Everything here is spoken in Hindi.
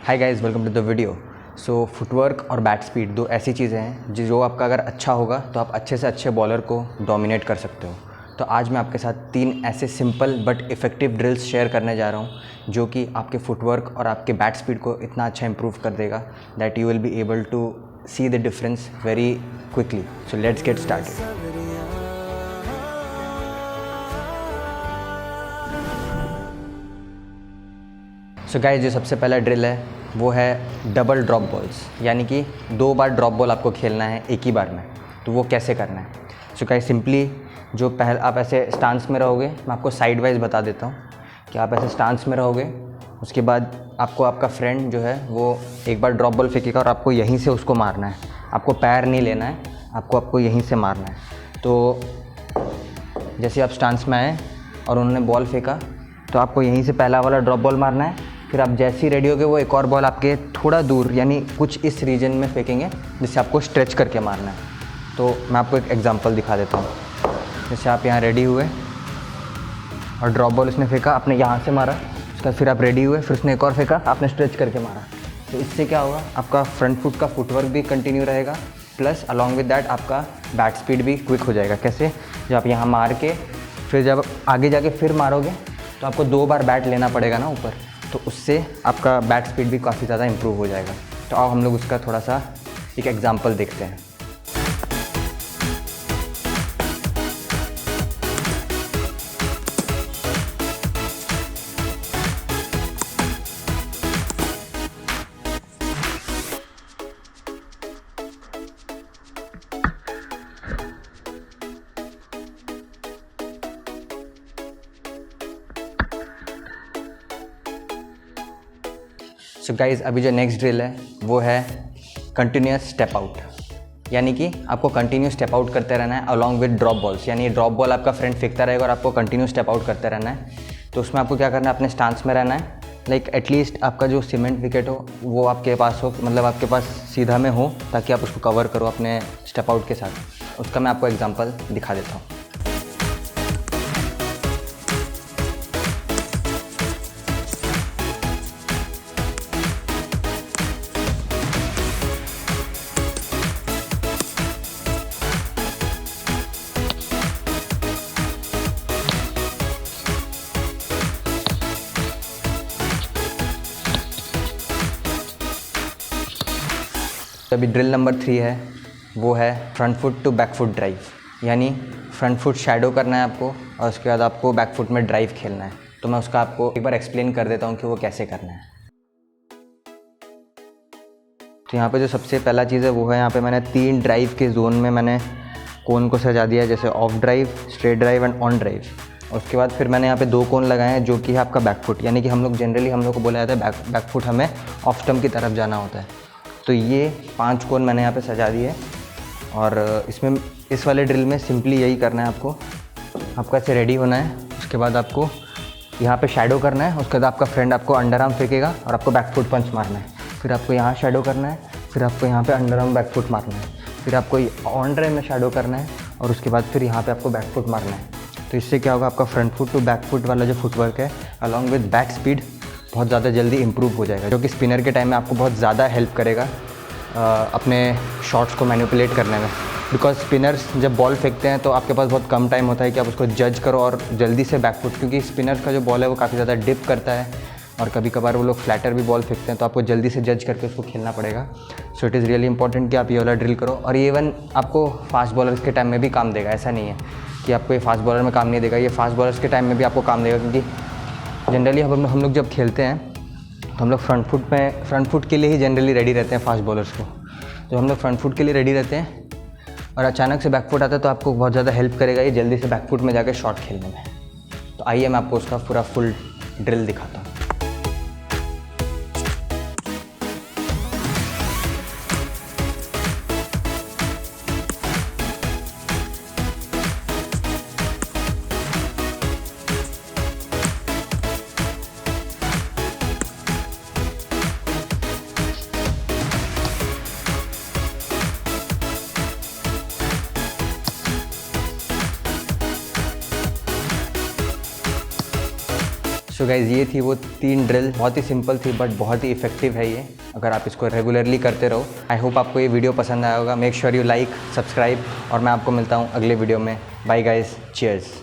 Hi guys, welcome to the video. So footwork और बैट स्पीड दो ऐसी चीज़ें हैं जो आपका अगर अच्छा होगा तो आप अच्छे से अच्छे बॉलर को डोमिनेट कर सकते हो। तो आज मैं आपके साथ 3 ऐसे simple but effective drills share करने जा रहा हूँ जो कि आपके फुटवर्क और आपके बैट स्पीड को इतना अच्छा इंप्रूव कर देगा that you will be able to see the difference very quickly. So let's get started. So guys, जो सबसे पहला ड्रिल है वो है डबल ड्रॉप बॉल्स, यानी कि 2 बार ड्रॉप बॉल आपको खेलना है एक ही बार में। तो वो कैसे करना है? सो गाइस, सिंपली जो पहले आप ऐसे स्टांस में रहोगे, मैं आपको साइड वाइज बता देता हूँ कि आप ऐसे स्टांस में रहोगे। उसके बाद आपको आपका फ्रेंड जो है वो एक बार ड्रॉप बॉल फेंकेगा और आपको यहीं से उसको मारना है। आपको पैर नहीं लेना है, आपको यहीं से मारना है। तो जैसे आप स्टांस में आए और उन्होंने बॉल फेंका तो आपको यहीं से पहला वाला ड्रॉप बॉल मारना है। फिर आप जैसे ही रेडी होगे वो एक और बॉल आपके थोड़ा दूर यानी कुछ इस रीजन में फेंकेंगे जिससे आपको स्ट्रेच करके मारना है। तो मैं आपको एक एग्जांपल दिखा देता हूँ। जैसे आप यहाँ रेडी हुए और ड्रॉप बॉल उसने फेंका, आपने यहाँ से मारा। उसका फिर आप रेडी हुए, फिर उसने एक और फेंका, आपने स्ट्रेच करके मारा। तो इससे क्या होगा, आपका फ्रंट फुट का फुटवर्क भी कंटिन्यू रहेगा, प्लस अलॉन्ग विद दैट आपका बैट स्पीड भी क्विक हो जाएगा। कैसे? जब आप यहाँ मार के फिर जब आगे जाके फिर मारोगे तो आपको 2 बार बैट लेना पड़ेगा ना ऊपर, तो उससे आपका बैट स्पीड भी काफ़ी ज़्यादा इंप्रूव हो जाएगा। तो आओ हम लोग उसका थोड़ा सा एक एग्जांपल देखते हैं। सो गाइज़, अभी जो नेक्स्ट ड्रिल है वो है कंटिन्यूस स्टेप आउट, यानी कि आपको कंटिन्यू स्टेप आउट करते रहना है अलॉन्ग विद ड्रॉप बॉल्स। यानी ड्रॉप बॉल आपका फ्रेंड फेंकता रहेगा और आपको कंटिन्यू स्टेप आउट करते रहना है। तो उसमें आपको क्या करना है, अपने स्टांस में रहना है। लाइक एटलीस्ट आपका जो सीमेंट विकेट हो वो आपके पास हो, मतलब आपके पास सीधा में हो, ताकि आप उसको कवर करो अपने स्टेप आउट के साथ। उसका मैं आपको एग्जाम्पल दिखा देता हूँ। अभी ड्रिल नंबर 3 है वो है front foot to back foot drive, यानी फ्रंट फुट शैडो करना है आपको और उसके बाद आपको बैक फुट में ड्राइव खेलना है। तो मैं उसका आपको एक बार एक्सप्लेन कर देता हूँ कि वो कैसे करना है। तो यहाँ पे जो सबसे पहला चीज़ है वो है, यहाँ पे मैंने 3 ड्राइव के जोन में मैंने कोन को सजा दिया है, जैसे of drive, straight drive and on drive. उसके बाद फिर मैंने यहाँ पे 2 कोन लगाए हैं जो कि है आपका बैक फुट, यानी कि हम लोग को बोला जाता है बैक फुट हमें ऑफ स्टंप की तरफ जाना होता है। तो ये 5 कोन मैंने यहाँ पे सजा दिए और इसमें इस वाले ड्रिल में सिंपली यही करना है आपको ऐसे रेडी होना है। उसके बाद आपको यहाँ पे शैडो करना है। उसके बाद आपका फ्रेंड आपको अंडर आर्म फेंकेगा और आपको बैक फुट पंच मारना है। फिर आपको यहाँ शैडो करना है, फिर आपको यहाँ पे अंडर आर्म बैक फुट मारना है, फिर आपको ऑन ड्राइव में शैडो करना है और उसके बाद फिर यहाँ पे आपको बैक फुट मारना है। तो इससे क्या होगा, आपका front foot to back foot वाला जो फुटवर्क है अलॉन्ग विद बैक स्पीड बहुत ज़्यादा जल्दी इंप्रूव हो जाएगा, जो कि स्पिनर के टाइम में आपको बहुत ज़्यादा हेल्प करेगा अपने शॉट्स को मैनिपुलेट करने में। बिकॉज स्पिनर्स जब बॉल फेंकते हैं तो आपके पास बहुत कम टाइम होता है कि आप उसको जज करो और जल्दी से बैक फुट, क्योंकि स्पिनर्स का जो बॉल है वो काफ़ी ज़्यादा डिप करता है और कभी कभार वो लोग फ्लैटर भी बॉल फेंकते हैं, तो आपको जल्दी से जज करके उसको खेलना पड़ेगा। So it is really important कि आप ये वाला ड्रिल करो। और ये इवन आपको फास्ट बॉलर्स के टाइम में भी काम देगा। ऐसा नहीं है कि आपको ये फास्ट बॉलर में काम नहीं देगा, ये फास्ट बॉलर्स के टाइम में भी आपको काम देगा, क्योंकि जनरली हम लोग जब खेलते हैं तो हम लोग फ्रंट फुट के लिए ही जनरली रेडी रहते हैं फास्ट बॉलर्स को। जब हम लोग फ्रंट फुट के लिए रेडी रहते हैं और अचानक से बैक फुट आता है तो आपको बहुत ज़्यादा हेल्प करेगा ये जल्दी से बैक फुट में जाकर शॉट खेलने में। तो आइए मैं आपको उसका पूरा फुल ड्रिल दिखाता हूँ। सो गाइज़ ये थी वो 3 ड्रिल, बहुत ही सिंपल थी बट बहुत ही इफेक्टिव है ये, अगर आप इसको रेगुलरली करते रहो। आई होप आपको ये वीडियो पसंद आया होगा। Make sure you like, subscribe और मैं आपको मिलता हूँ अगले वीडियो में। Bye guys, cheers.